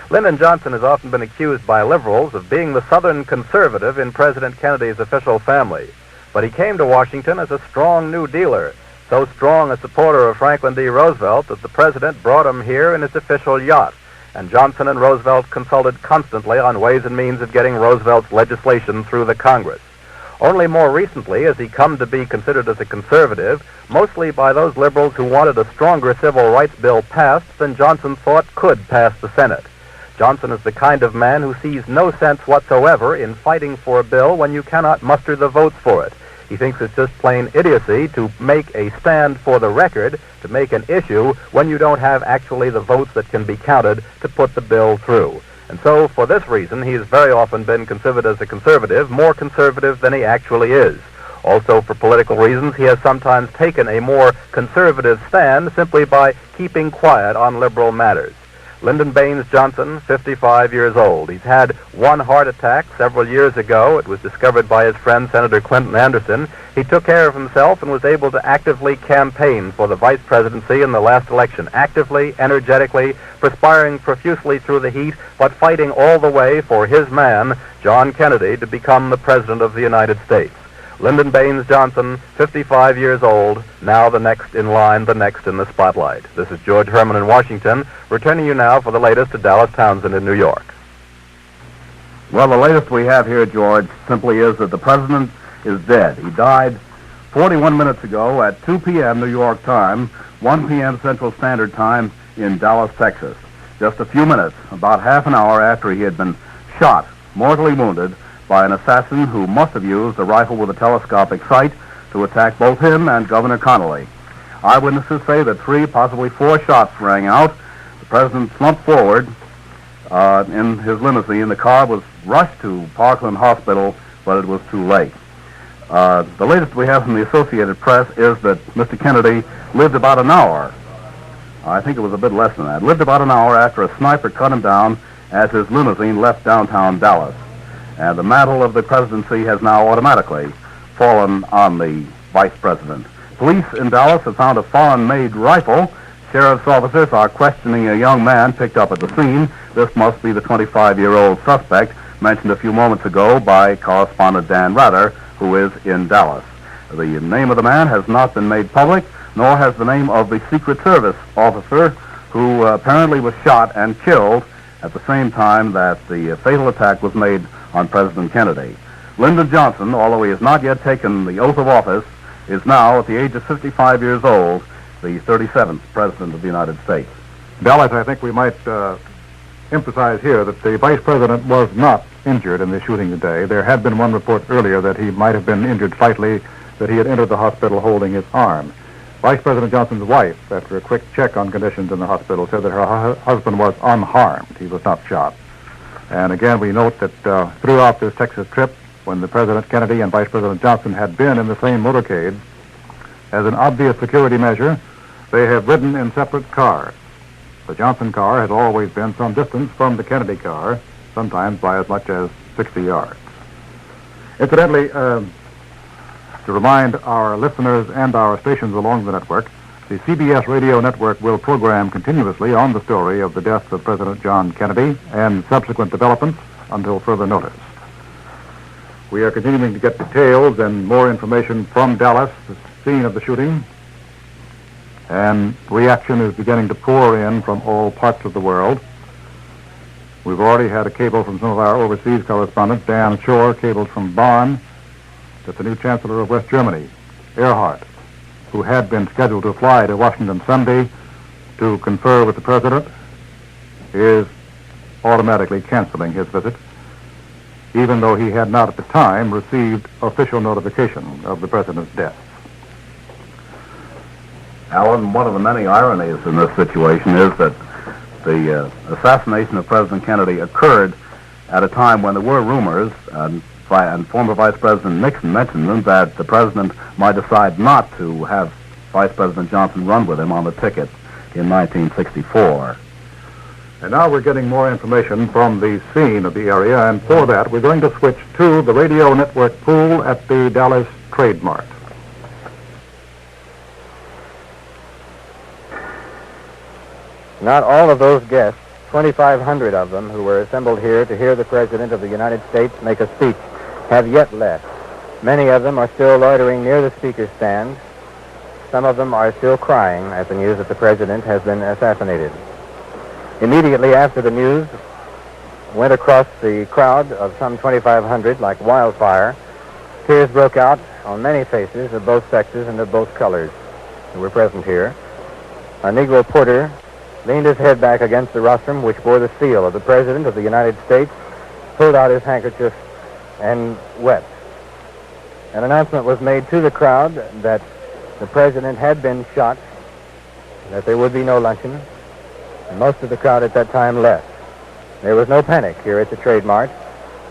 Lyndon Johnson has often been accused by liberals of being the Southern conservative in President Kennedy's official family. But he came to Washington as a strong New Dealer, so strong a supporter of Franklin D. Roosevelt that the president brought him here in his official yacht, and Johnson and Roosevelt consulted constantly on ways and means of getting Roosevelt's legislation through the Congress. Only more recently has he come to be considered as a conservative, mostly by those liberals who wanted a stronger civil rights bill passed than Johnson thought could pass the Senate. Johnson is the kind of man who sees no sense whatsoever in fighting for a bill when you cannot muster the votes for it. He thinks it's just plain idiocy to make a stand for the record, to make an issue, when you don't have actually the votes that can be counted to put the bill through. And so, for this reason, he has very often been considered as a conservative, more conservative than he actually is. Also, for political reasons, he has sometimes taken a more conservative stand simply by keeping quiet on liberal matters. Lyndon Baines Johnson, 55 years old. He's had 1 heart attack several years ago. It was discovered by his friend, Senator Clinton Anderson. He took care of himself and was able to actively campaign for the vice presidency in the last election, actively, energetically, perspiring profusely through the heat, but fighting all the way for his man, John Kennedy, to become the President of the United States. Lyndon Baines Johnson, 55 years old, now the next in line, the next in the spotlight. This is George Herman in Washington, returning you now for the latest to Dallas Townsend in New York. Well, the latest we have here, George, simply is that the president is dead. He died 41 minutes ago at 2 p.m. New York time, 1 p.m. Central Standard Time in Dallas, Texas. Just a few minutes, about half an hour after he had been shot, mortally wounded, by an assassin who must have used a rifle with a telescopic sight to attack both him and Governor Connally. Eyewitnesses say that 3, possibly 4 shots rang out. The president slumped forward in his limousine. The car was rushed to Parkland Hospital, but it was too late. The latest we have from the Associated Press is that Mr. Kennedy lived about an hour. I think it was a bit less than that. Lived about an hour after a sniper cut him down as his limousine left downtown Dallas. And the mantle of the presidency has now automatically fallen on the vice president. Police in Dallas have found a foreign-made rifle. Sheriff's officers are questioning a young man picked up at the scene. This must be the 25-year-old suspect mentioned a few moments ago by correspondent Dan Rather, who is in Dallas. The name of the man has not been made public, nor has the name of the Secret Service officer who apparently was shot and killed at the same time that the fatal attack was made on President Kennedy. Lyndon Johnson, although he has not yet taken the oath of office, is now, at the age of 55 years old, the 37th President of the United States. Dallas, I think we might emphasize here that the Vice President was not injured in the shooting today. There had been one report earlier that he might have been injured slightly, that he had entered the hospital holding his arm. Vice President Johnson's wife, after a quick check on conditions in the hospital, said that her husband was unharmed. He was not shot. And again, we note that throughout this Texas trip, when the President Kennedy and Vice President Johnson had been in the same motorcade, as an obvious security measure, they have ridden in separate cars. The Johnson car has always been some distance from the Kennedy car, sometimes by as much as 60 yards. Incidentally, to remind our listeners and our stations along the network The CBS radio network will program continuously on the story of the death of President John Kennedy and subsequent developments until further notice. We are continuing to get details and more information from Dallas, the scene of the shooting, and reaction is beginning to pour in from all parts of the world. We've already had a cable from some of our overseas correspondents. Dan Shore cabled from Bonn that the new Chancellor of West Germany, Erhard, who had been scheduled to fly to Washington Sunday to confer with the President, is automatically canceling his visit, even though he had not at the time received official notification of the President's death. Alan, one of the many ironies in this situation is that the assassination of President Kennedy occurred at a time when there were rumors, and former Vice President Nixon mentioned them, that the President might decide not to have Vice President Johnson run with him on the ticket in 1964. And now we're getting more information from the scene of the area, and for that we're going to switch to the radio network pool at the Dallas Trade Mart. Not all of those guests, 2,500 of them who were assembled here to hear the President of the United States make a speech, have yet left. Many of them are still loitering near the speaker's stand. Some of them are still crying at the news that the President has been assassinated. Immediately after the news went across the crowd of some 2,500 like wildfire, tears broke out on many faces of both sexes and of both colors who were present here. A Negro porter leaned his head back against the rostrum which bore the seal of the President of the United States, pulled out his handkerchief, and wept. An announcement was made to the crowd that the President had been shot, that there would be no luncheon, and most of the crowd at that time left. There was no panic here at the Trade Mart,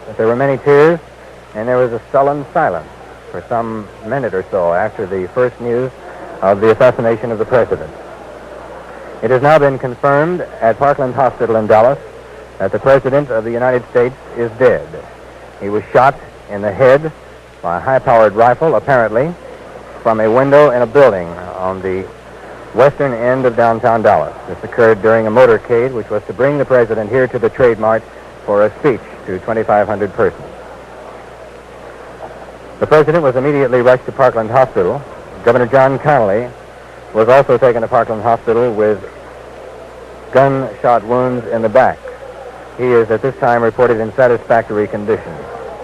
but there were many tears, and there was a sullen silence for some minute or so after the first news of the assassination of the President. It has now been confirmed at Parkland Hospital in Dallas that the President of the United States is dead. He was shot in the head by a high-powered rifle, apparently, from a window in a building on the western end of downtown Dallas. This occurred during a motorcade which was to bring the President here to the Trade Mart for a speech to 2,500 persons. The President was immediately rushed to Parkland Hospital. Governor John Connally was also taken to Parkland Hospital with gunshot wounds in the back. He is at this time reported in satisfactory condition.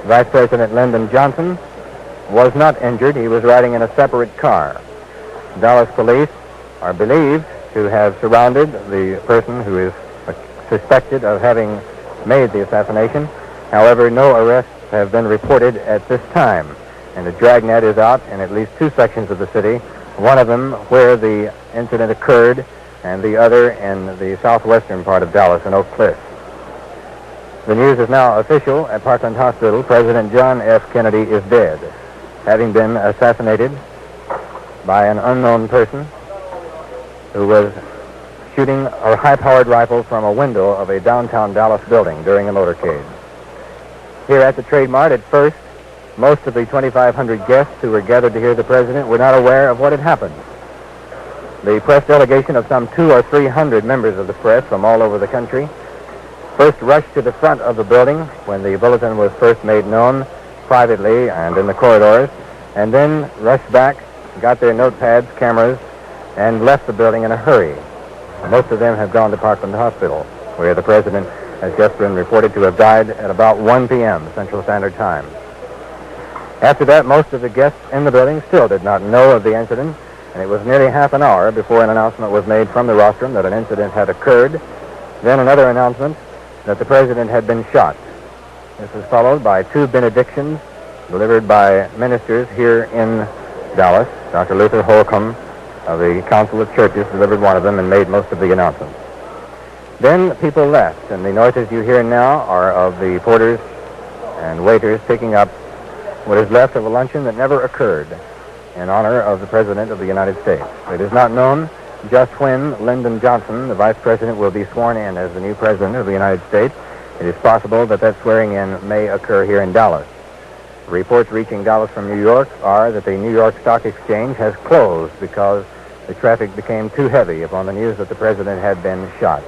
Vice President Lyndon Johnson was not injured. He was riding in a separate car. Dallas police are believed to have surrounded the person who is suspected of having made the assassination. However, no arrests have been reported at this time, and a dragnet is out in at least two sections of the city, one of them where the incident occurred, and the other in the southwestern part of Dallas in Oak Cliff. The news is now official at Parkland Hospital. President John F. Kennedy is dead, having been assassinated by an unknown person who was shooting a high-powered rifle from a window of a downtown Dallas building during a motorcade. Here at the Trade Mart, at first, most of the 2,500 guests who were gathered to hear the President were not aware of what had happened. The press delegation of some 200 or 300 members of the press from all over the country first rushed to the front of the building when the bulletin was first made known privately and in the corridors, and then rushed back, got their notepads, cameras, and left the building in a hurry. Most of them have gone to Parkland Hospital, where the President has just been reported to have died at about 1 p.m. Central Standard Time. After that, most of the guests in the building still did not know of the incident, and it was nearly half an hour before an announcement was made from the rostrum that an incident had occurred, then another announcement that the President had been shot. This was followed by two benedictions delivered by ministers here in Dallas. Dr. Luther Holcomb of the Council of Churches delivered one of them and made most of the announcements. Then people left, and the noises you hear now are of the porters and waiters picking up what is left of a luncheon that never occurred in honor of the President of the United States. It is not known just when Lyndon Johnson, the Vice President, will be sworn in as the new President of the United States. It is possible that that swearing-in may occur here in Dallas. Reports reaching Dallas from New York are that the New York Stock Exchange has closed because the traffic became too heavy upon the news that the president had been shot.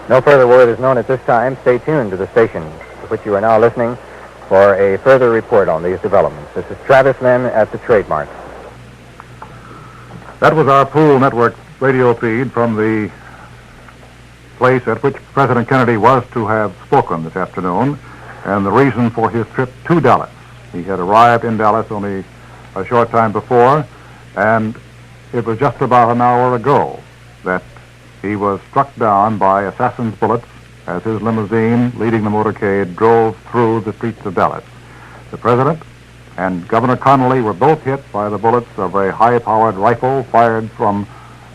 No further word is known at this time. Stay tuned to the station to which you are now listening for a further report on these developments. This is Travis Lynn at the trademark. That was our Pool Network radio feed from the place at which President Kennedy was to have spoken this afternoon, and the reason for his trip to Dallas. He had arrived in Dallas only a short time before, and it was just about an hour ago that he was struck down by assassin's bullets as his limousine leading the motorcade drove through the streets of Dallas. The president and Governor Connolly were both hit by the bullets of a high-powered rifle fired from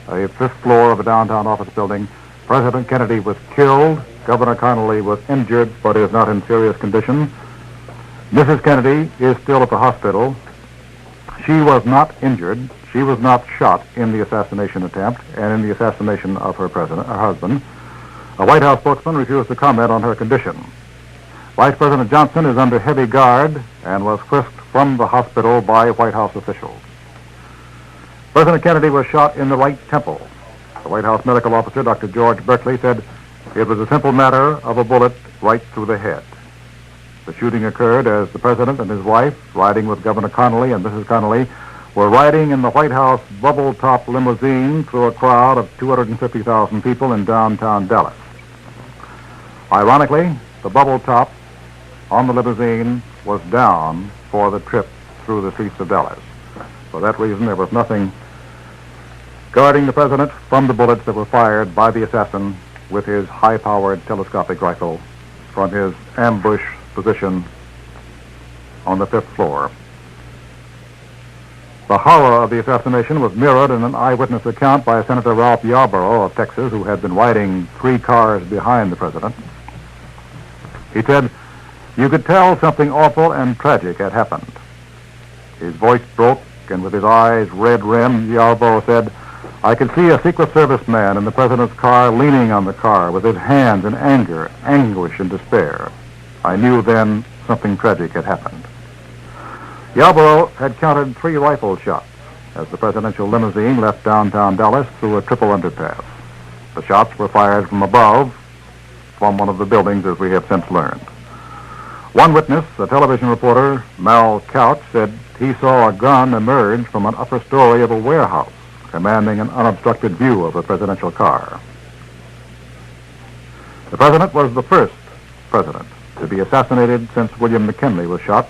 a fifth floor of a downtown office building. President Kennedy was killed. Governor Connolly was injured but is not in serious condition. Mrs. Kennedy is still at the hospital. She was not injured. She was not shot in the assassination attempt and in the assassination of her husband. A White House spokesman refused to comment on her condition. Vice President Johnson is under heavy guard and was whisked from the hospital by White House officials. President Kennedy was shot in the right temple. The White House medical officer, Dr. George Berkeley, said it was a simple matter of a bullet right through the head. The shooting occurred as the president and his wife, riding with Governor Connolly and Mrs. Connolly, were riding in the White House bubble-top limousine through a crowd of 250,000 people in downtown Dallas. Ironically, the bubble top on the limousine was down for the trip through the streets of Dallas. For that reason, there was nothing guarding the president from the bullets that were fired by the assassin with his high-powered telescopic rifle from his ambush position on the fifth floor. The horror of the assassination was mirrored in an eyewitness account by Senator Ralph Yarborough of Texas, who had been riding 3 cars behind the president. He said, "You could tell something awful and tragic had happened." His voice broke, and with his eyes red-rimmed, Yarborough said, "I could see a Secret Service man in the president's car leaning on the car with his hands in anger, anguish, and despair. I knew then something tragic had happened." Yarborough had counted 3 rifle shots as the presidential limousine left downtown Dallas through a triple underpass. The shots were fired from above, from one of the buildings, as we have since learned. One witness, a television reporter, Mal Couch, said he saw a gun emerge from an upper story of a warehouse, commanding an unobstructed view of a presidential car. The president was the first president to be assassinated since William McKinley was shot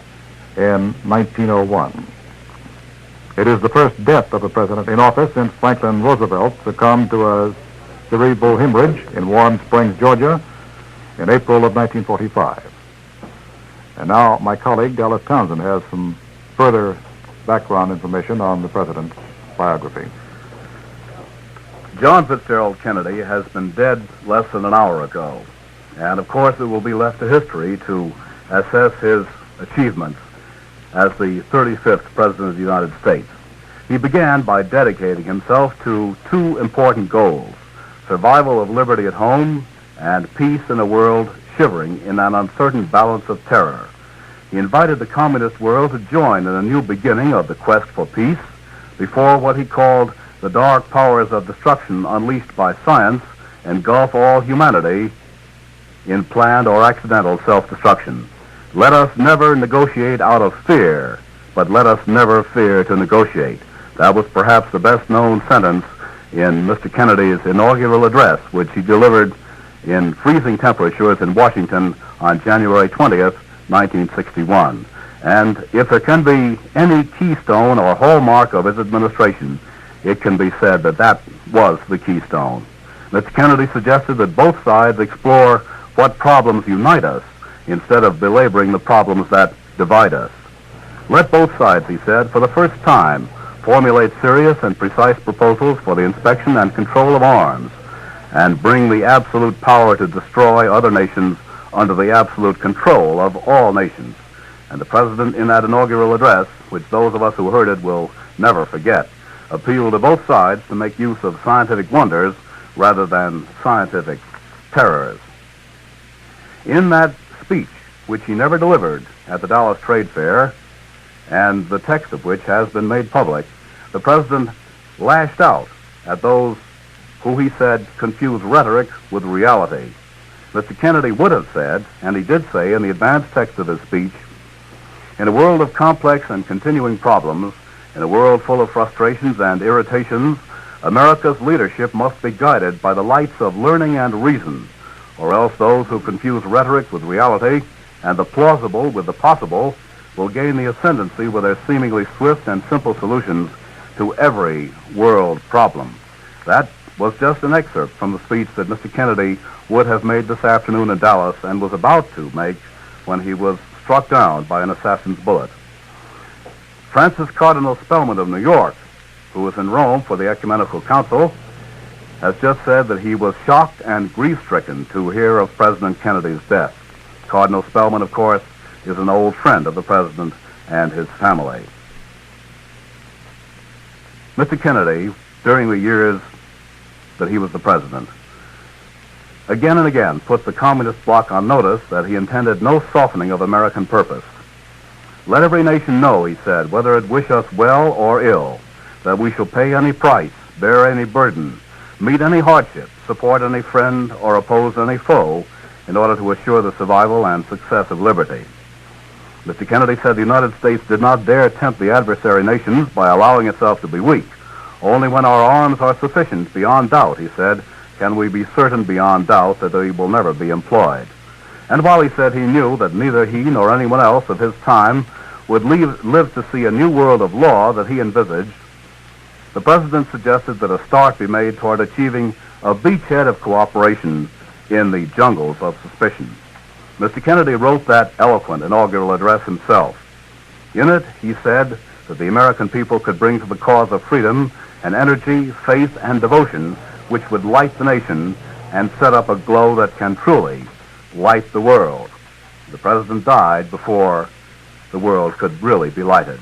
in 1901. It is the first death of a president in office since Franklin Roosevelt succumbed to a cerebral hemorrhage in Warm Springs, Georgia, in April of 1945. And now my colleague, Dallas Townsend, has some further background information on the president's biography. John Fitzgerald Kennedy has been dead less than an hour ago. And of course it will be left to history to assess his achievements as the 35th President of the United States. He began by dedicating himself to 2 important goals: survival of liberty at home and peace in a world shivering in an uncertain balance of terror. He invited the communist world to join in a new beginning of the quest for peace before what he called the dark powers of destruction unleashed by science engulf all humanity in planned or accidental self-destruction. Let us never negotiate out of fear, but let us never fear to negotiate. That was perhaps the best-known sentence in Mr. Kennedy's inaugural address, which he delivered in freezing temperatures in Washington on January 20th, 1961. And if there can be any keystone or hallmark of his administration, it can be said that that was the keystone. Mr. Kennedy suggested that both sides explore what problems unite us instead of belaboring the problems that divide us. Let both sides, he said, for the first time, formulate serious and precise proposals for the inspection and control of arms, and bring the absolute power to destroy other nations under the absolute control of all nations. And the President, in that inaugural address, which those of us who heard it will never forget, appealed to both sides to make use of scientific wonders rather than scientific terrors. In that speech, which he never delivered at the Dallas Trade Fair, and the text of which has been made public, the President lashed out at those who he said confuse rhetoric with reality. Mr. Kennedy would have said, and he did say in the advance text of his speech, in a world of complex and continuing problems, in a world full of frustrations and irritations, America's leadership must be guided by the lights of learning and reason, or else those who confuse rhetoric with reality and the plausible with the possible will gain the ascendancy with their seemingly swift and simple solutions to every world problem. That was just an excerpt from the speech that Mr. Kennedy would have made this afternoon in Dallas and was about to make when he was struck down by an assassin's bullet. Francis Cardinal Spellman of New York, who was in Rome for the Ecumenical Council, has just said that he was shocked and grief-stricken to hear of President Kennedy's death. Cardinal Spellman, of course, is an old friend of the president and his family. Mr. Kennedy, during the years that he was the president, again and again put the communist bloc on notice that he intended no softening of American purpose. Let every nation know, he said, whether it wish us well or ill, that we shall pay any price, bear any burden, meet any hardship, support any friend, or oppose any foe in order to assure the survival and success of liberty. Mr. Kennedy said the United States did not dare tempt the adversary nations by allowing itself to be weak. Only when our arms are sufficient beyond doubt, he said, can we be certain beyond doubt that they will never be employed. And while he said he knew that neither he nor anyone else of his time would live to see a new world of law that he envisaged, the president suggested that a start be made toward achieving a beachhead of cooperation in the jungles of suspicion. Mr. Kennedy wrote that eloquent inaugural address himself. In it, he said that the American people could bring to the cause of freedom an energy, faith, and devotion which would light the nation and set up a glow that can truly light the world. The president died before the world could really be lighted.